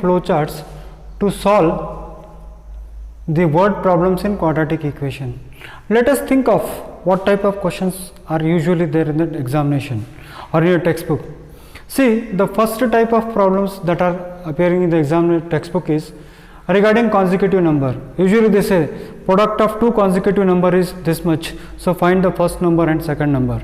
flowcharts to solve the word problems in quadratic equation. Let us think of what type of questions are usually there in the examination or in your textbook. See, the first type of problems that are appearing in the exam textbook is regarding consecutive number. Usually they say product of two consecutive number is this much, so find the first number and second number.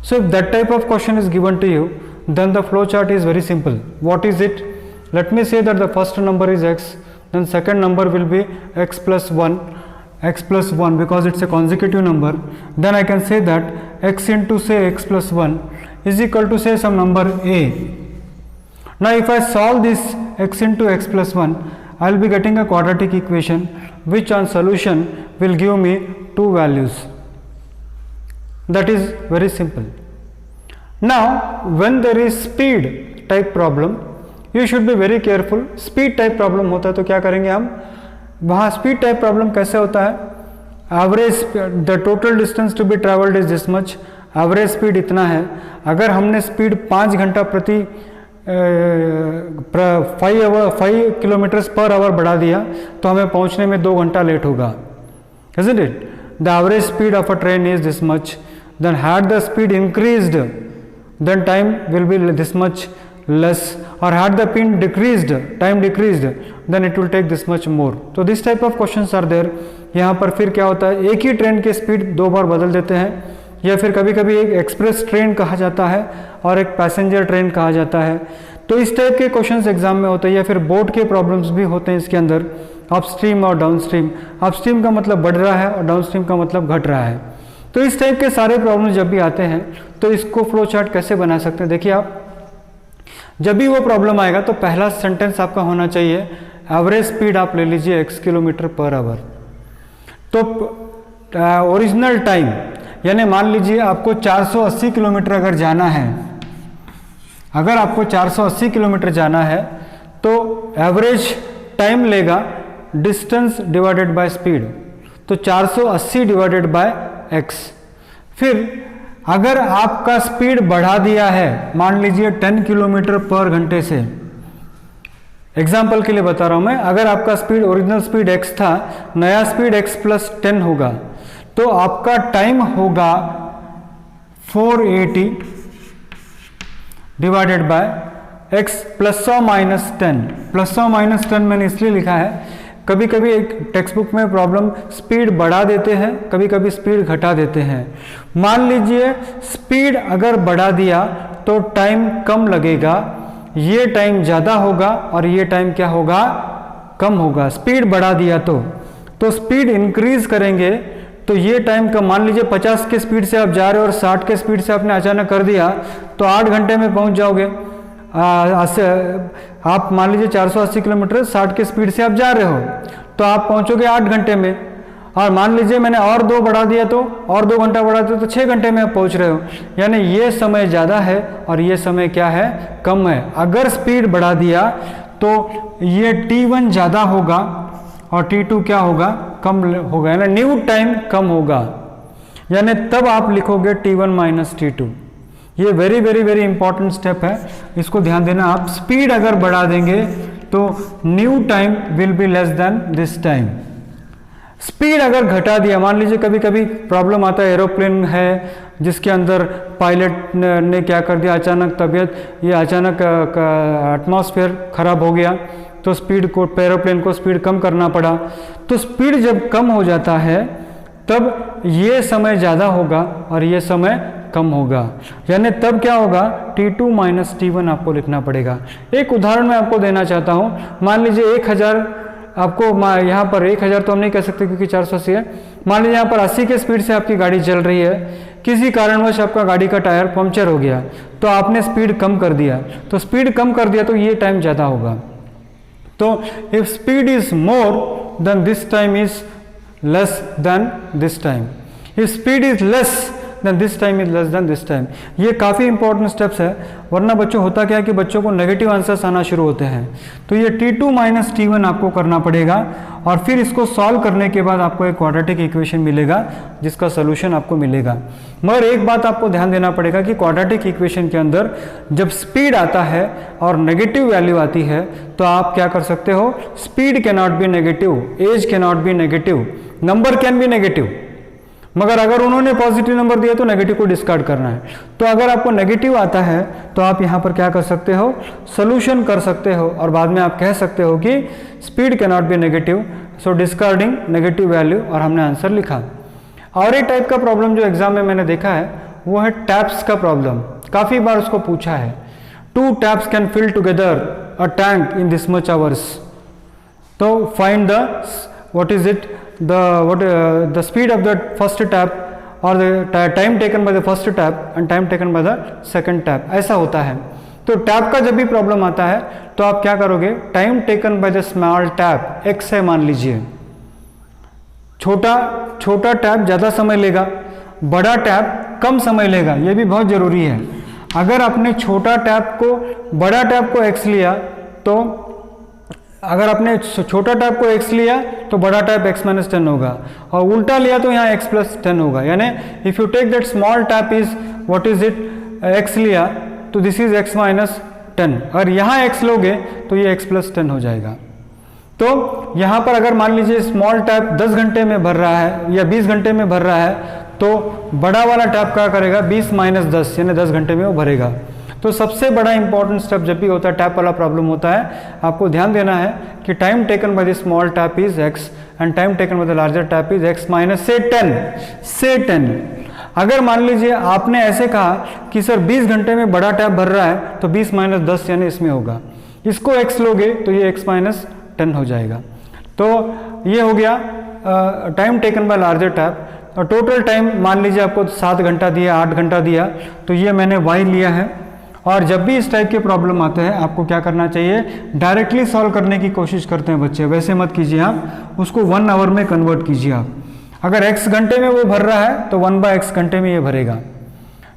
So if that type of question is given to you, then the flow chart is very simple. What is it? Let me say that the first number is x, then second number will be x plus 1 because it's a consecutive number. Then I can say that x into say x plus 1 is equal to say some number a. Now if I solve this x into x plus 1, I will be getting a quadratic equation which on solution will give me two values. That is very simple. Now when there is speed type problem, you should be very careful. Speed type problem होता है तो क्या करेंगे हम, वहाँ speed type problem कैसे होता है, average the total distance to be traveled is this much, average speed इतना है. अगर हमने speed 5 घंटा प्रति 5 किलोमीटर्स पर आवर बढ़ा दिया तो हमें पहुंचने में 2 घंटा लेट होगा. Isn't it? The average speed of a train is this much. Then had the speed increased, then time will be this much less, or had the speed decreased, time decreased, then it will take this much more. So this type of questions are there. यहाँ पर फिर क्या होता है, एक ही train की speed 2 बार बदल देते हैं, या फिर कभी कभी एक एक्सप्रेस ट्रेन कहा जाता है और एक पैसेंजर ट्रेन कहा जाता है. तो इस टाइप के क्वेश्चंस एग्जाम में होते हैं, या फिर बोर्ड के प्रॉब्लम्स भी होते हैं इसके अंदर, अपस्ट्रीम और डाउनस्ट्रीम. अपस्ट्रीम का मतलब बढ़ रहा है और डाउनस्ट्रीम का मतलब घट रहा है. तो इस टाइप के सारे प्रॉब्लम जब भी आते हैं तो इसको फ्लो चार्ट कैसे बना सकते हैं. देखिए आप, जब भी वो प्रॉब्लम आएगा तो पहला सेंटेंस आपका होना चाहिए एवरेज स्पीड आप ले लीजिए x किलोमीटर पर आवर. तो ओरिजिनल टाइम यानी मान लीजिए आपको 480 किलोमीटर अगर जाना है, अगर आपको 480 किलोमीटर जाना है तो एवरेज टाइम लेगा डिस्टेंस डिवाइडेड बाय स्पीड, तो 480 डिवाइडेड बाय x. फिर अगर आपका स्पीड बढ़ा दिया है, मान लीजिए 10 किलोमीटर पर घंटे से, एग्जाम्पल के लिए बता रहा हूं मैं, अगर आपका स्पीड ओरिजिनल स्पीड x था, नया स्पीड x प्लस 10 होगा, तो आपका टाइम होगा 480 डिवाइडेड बाय x प्लस और माइनस 10. प्लस और माइनस 10 मैंने इसलिए लिखा है, कभी कभी एक टेक्स्ट बुक में प्रॉब्लम स्पीड बढ़ा देते हैं, कभी कभी स्पीड घटा देते हैं. मान लीजिए स्पीड अगर बढ़ा दिया तो टाइम कम लगेगा, ये टाइम ज़्यादा होगा और ये टाइम क्या होगा, कम होगा. स्पीड बढ़ा दिया तो स्पीड इंक्रीज करेंगे तो ये टाइम कम. मान लीजिए 50 के स्पीड से आप जा रहे हो और 60 के स्पीड से आपने अचानक कर दिया तो 8 घंटे में पहुंच जाओगे. आप मान लीजिए 480 किलोमीटर 60 के स्पीड से आप जा रहे हो तो आप पहुंचोगे 8 घंटे में. और मान लीजिए मैंने और 2 बढ़ा दिया तो और 2 घंटा बढ़ा दिया तो 6 घंटे में आप पहुंच रहे हो. यानी ये समय ज़्यादा है और ये समय क्या है, कम है. अगर स्पीड बढ़ा दिया तो ये T1 ज़्यादा होगा और T2 क्या होगा, कम होगा, यानी न्यू टाइम कम होगा. यानी तब आप लिखोगे T1 माइनस T2. ये very very very important step है, इसको ध्यान देना. आप स्पीड अगर बढ़ा देंगे तो new time will be less than this time. Speed अगर घटा दिया, मान लीजिए कभी कभी प्रॉब्लम आता है, एरोप्लेन है जिसके अंदर पायलट ने क्या कर दिया, अचानक तबीयत, ये अचानक एटमॉस्फेयर खराब हो गया तो स्पीड को, एरोप्लेन को स्पीड कम करना पड़ा. तो स्पीड जब कम हो जाता है तब ये समय ज़्यादा होगा और ये समय कम होगा. यानी तब क्या होगा, T2 माइनस T1 आपको लिखना पड़ेगा. एक उदाहरण मैं आपको देना चाहता हूँ. मान लीजिए 1000, आपको यहाँ पर 1000 तो हम नहीं कह सकते क्योंकि 480 है. मान लीजिए यहाँ पर 80 के स्पीड से आपकी गाड़ी चल रही है, किसी कारणवश आपका गाड़ी का टायर पंक्चर हो गया तो आपने स्पीड कम कर दिया. तो स्पीड कम कर दिया तो ये टाइम ज़्यादा होगा. तो if speed is more than this time is less than this time. If speed is less than this time is less than this time. ये काफ़ी इंपॉर्टेंट स्टेप्स है, वरना बच्चों होता क्या है कि बच्चों को नेगेटिव आंसर्स आना शुरू होते हैं। तो ये T2 माइनस T1 आपको करना पड़ेगा और फिर इसको सॉल्व करने के बाद आपको एक क्वाड्रेटिक इक्वेशन मिलेगा जिसका सोल्यूशन आपको मिलेगा। मगर एक बात आपको ध्यान देना पड़ेगा कि क्वाड्रेटिक इक्वेशन के अंदर जब स्पीड आता है और नेगेटिव वैल्यू आती है तो आप क्या कर सकते हो, speed can not be negative, age can not be negative, number can be negative, मगर अगर उन्होंने पॉजिटिव नंबर दिया तो नेगेटिव को डिस्कार्ड करना है। तो अगर आपको नेगेटिव आता है तो आप यहाँ पर क्या कर सकते हो, सोल्यूशन कर सकते हो और बाद में आप कह सकते हो कि speed can not be negative, so discarding negative value, और हमने आंसर लिखा। और एक टाइप का प्रॉब्लम जो एग्जाम में मैंने देखा है वो है टैप्स का प्रॉब्लम। काफ़ी बार उसको पूछा है, 2 taps can fill together a tank in this much hours, तो find the what is it the speed of the first tap or the time taken by the first tap and time taken by the second tap, ऐसा होता है। तो tap का जब भी problem आता है तो आप क्या करोगे, time taken by the small tap x है मान लीजिए, छोटा टैप ज़्यादा समय लेगा, बड़ा टैप कम समय लेगा, ये भी बहुत ज़रूरी है। अगर आपने छोटा टैप को बड़ा टैप को x लिया तो अगर आपने छोटा टैप को x लिया तो बड़ा टैप x माइनस 10 होगा, और उल्टा लिया तो यहाँ x प्लस 10 होगा। यानी if you take that small tap is what is it x लिया तो दिस इज x माइनस 10, और यहाँ x लोगे तो ये x प्लस 10 हो जाएगा। तो यहाँ पर अगर मान लीजिए स्मॉल टैप 10 घंटे में भर रहा है या 20 घंटे में भर रहा है तो बड़ा वाला टैप क्या करेगा, 20 माइनस 10 यानी 10 घंटे में वो भरेगा। तो सबसे बड़ा इंपॉर्टेंट स्टेप जब भी होता है टैप वाला प्रॉब्लम होता है, आपको ध्यान देना है कि time taken by the small tap is x and time taken by the larger tap is x minus से 10। अगर मान लीजिए आपने ऐसे कहा कि सर 20 घंटे में बड़ा टैप भर रहा है तो 20 माइनस 10 यानी इसमें होगा, इसको x लोगे तो ये x माइनस 10 हो जाएगा। तो ये हो गया time taken by larger tap. और टोटल टाइम मान लीजिए आपको 7 घंटा दिया, 8 घंटा दिया, तो ये मैंने y लिया है। और जब भी इस टाइप के प्रॉब्लम आते हैं आपको क्या करना चाहिए, डायरेक्टली सॉल्व करने की कोशिश करते हैं बच्चे, वैसे मत कीजिए, आप उसको 1 आवर में कन्वर्ट कीजिए। आप अगर x घंटे में वो भर रहा है तो 1/x घंटे में ये भरेगा।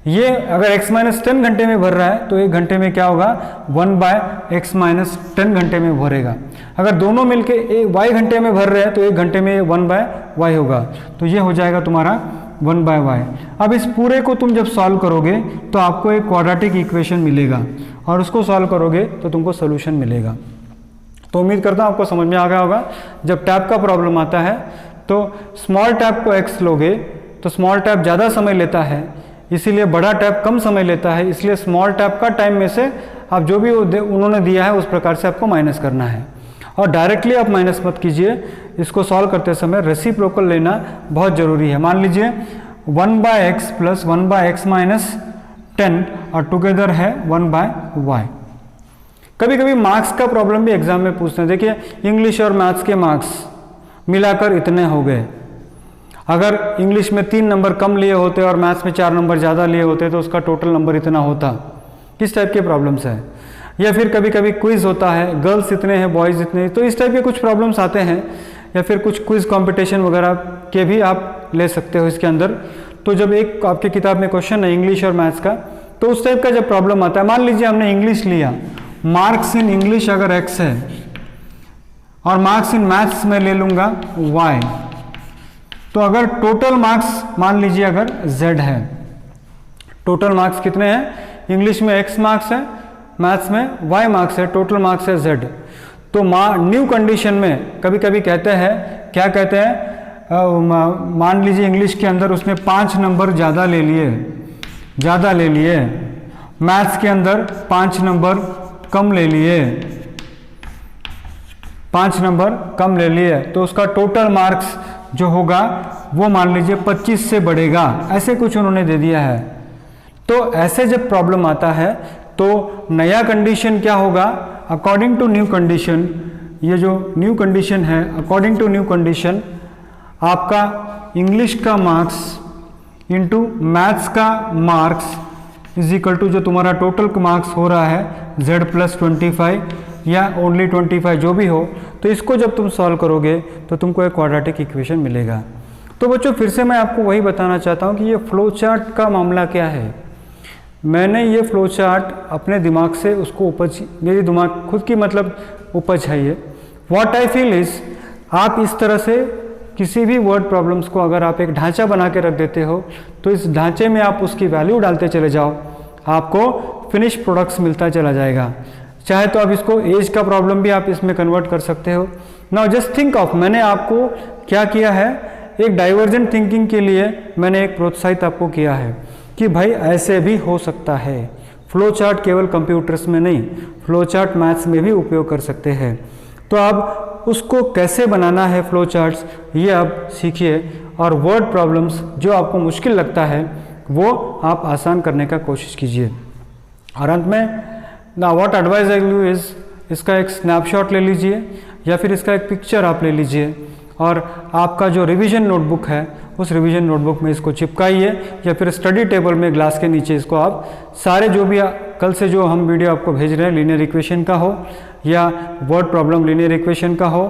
ये अगर x माइनस 10 घंटे में भर रहा है तो 1 घंटे में क्या होगा, 1/x माइनस 10 घंटे में भरेगा। अगर दोनों मिलके y घंटे में भर रहे हैं तो 1 घंटे में 1/y होगा, तो ये हो जाएगा तुम्हारा 1/y। अब इस पूरे को तुम जब सॉल्व करोगे तो आपको एक क्वाड्रेटिक इक्वेशन मिलेगा और उसको सॉल्व करोगे तो तुमको सोल्यूशन मिलेगा। तो उम्मीद करता हूँ आपको समझ में आ गया होगा। जब टैप का प्रॉब्लम आता है तो स्मॉल टैप को x लोगे तो स्मॉल टैप ज़्यादा समय लेता है, इसीलिए बड़ा टैप कम समय लेता है, इसलिए स्मॉल टैप का टाइम में से आप जो भी उन्होंने दिया है उस प्रकार से आपको माइनस करना है। और डायरेक्टली आप माइनस मत कीजिए, इसको सॉल्व करते समय रेसिप्रोकल लेना बहुत ज़रूरी है। मान लीजिए 1/x प्लस 1/x माइनस 10 और टुगेदर है 1/y। कभी कभी मार्क्स का प्रॉब्लम भी एग्जाम में पूछते हैं। देखिए इंग्लिश और मैथ्स के मार्क्स मिलाकर इतने हो गए, अगर इंग्लिश में 3 नंबर कम लिए होते और मैथ्स में 4 नंबर ज़्यादा लिए होते तो उसका टोटल नंबर इतना होता। किस टाइप के प्रॉब्लम्स है। या फिर कभी कभी क्विज़ होता है, गर्ल्स इतने हैं बॉयज़ इतने, तो इस टाइप के कुछ प्रॉब्लम्स आते हैं। या फिर कुछ क्विज़ कंपटीशन वगैरह के भी आप ले सकते हो इसके अंदर। तो जब एक आपकी किताब में क्वेश्चन है इंग्लिश और मैथ्स का, तो उस टाइप का जब प्रॉब्लम आता है, मान लीजिए हमने इंग्लिश लिया, मार्क्स इन इंग्लिश अगर x है और मार्क्स इन मैथ्स में ले लूँगा y, तो अगर टोटल मार्क्स मान लीजिए अगर z है, टोटल मार्क्स कितने हैं, इंग्लिश में x मार्क्स है, मैथ्स में y मार्क्स है, टोटल मार्क्स है z। तो न्यू कंडीशन में कभी कभी कहते हैं, क्या कहते हैं, मान लीजिए इंग्लिश के अंदर उसने 5 नंबर ज़्यादा ले लिए, मैथ्स के अंदर 5 नंबर कम ले लिए, 5 नंबर कम ले लिए, तो उसका टोटल मार्क्स जो होगा वो मान लीजिए 25 से बढ़ेगा, ऐसे कुछ उन्होंने दे दिया है। तो ऐसे जब प्रॉब्लम आता है तो नया कंडीशन क्या होगा, अकॉर्डिंग टू न्यू कंडीशन, ये जो न्यू कंडीशन है, अकॉर्डिंग टू न्यू कंडीशन आपका इंग्लिश का मार्क्स इनटू मैथ्स का मार्क्स इज इक्वल टू जो तुम्हारा टोटल मार्क्स हो रहा है z प्लस 25 या ओनली 25 जो भी हो, तो इसको जब तुम सॉल्व करोगे तो तुमको एक क्वाड्रेटिक इक्वेशन मिलेगा। तो बच्चों फिर से मैं आपको वही बताना चाहता हूँ कि ये फ्लो चार्ट का मामला क्या है। मैंने ये फ्लो चार्ट अपने दिमाग से उसको उपज, मेरी दिमाग खुद की मतलब उपज है ये। व्हाट आई फील इज, आप इस तरह से किसी भी वर्ड प्रॉब्लम्स को अगर आप एक ढांचा बना के रख देते हो तो इस ढांचे में आप उसकी वैल्यू डालते चले जाओ, आपको फिनिश प्रोडक्ट्स मिलता चला जाएगा। चाहे तो आप इसको एज का प्रॉब्लम भी आप इसमें कन्वर्ट कर सकते हो। नाउ जस्ट थिंक ऑफ, मैंने आपको क्या किया है, एक डाइवर्जेंट थिंकिंग के लिए मैंने एक प्रोत्साहित आपको किया है कि भाई ऐसे भी हो सकता है। फ्लो चार्ट केवल कंप्यूटर्स में नहीं, फ्लो चार्ट मैथ्स में भी उपयोग कर सकते हैं। तो अब उसको कैसे बनाना है फ्लो चार्ट्स, ये आप सीखिए, और वर्ड प्रॉब्लम्स जो आपको मुश्किल लगता है वो आप आसान करने का कोशिश कीजिए। और अंत में ना what advice I you is, इसका एक स्नैपशॉट ले लीजिए या फिर इसका एक पिक्चर आप ले लीजिए और आपका जो रिवीजन नोटबुक है उस रिवीजन नोटबुक में इसको चिपकाइए या फिर स्टडी टेबल में ग्लास के नीचे इसको आप सारे जो भी कल से जो हम वीडियो आपको भेज रहे हैं, लीनियर इक्वेशन का हो या वर्ड प्रॉब्लम लीनियर इक्वेशन का हो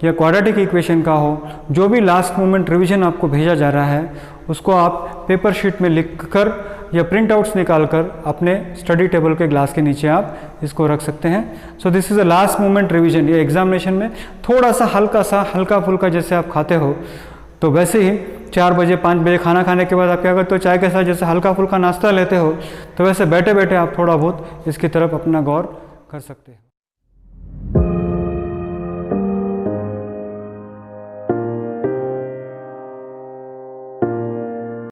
या क्वाड्रेटिक इक्वेशन का हो, जो भी लास्ट मोमेंट रिवीजन आपको भेजा जा रहा है उसको आप पेपर शीट में लिख कर या प्रिंट आउट्स निकाल कर अपने स्टडी टेबल के ग्लास के नीचे आप इसको रख सकते हैं। So this is a last moment revision. ये एग्जामिनेशन में थोड़ा सा हल्का फुल्का जैसे आप खाते हो तो वैसे ही 4 बजे 5 बजे खाना खाने के बाद आप क्या करते हो, चाय के साथ जैसे हल्का फुल्का नाश्ता लेते हो, तो वैसे बैठे बैठे आप थोड़ा बहुत इसकी तरफ अपना गौर कर सकते हो।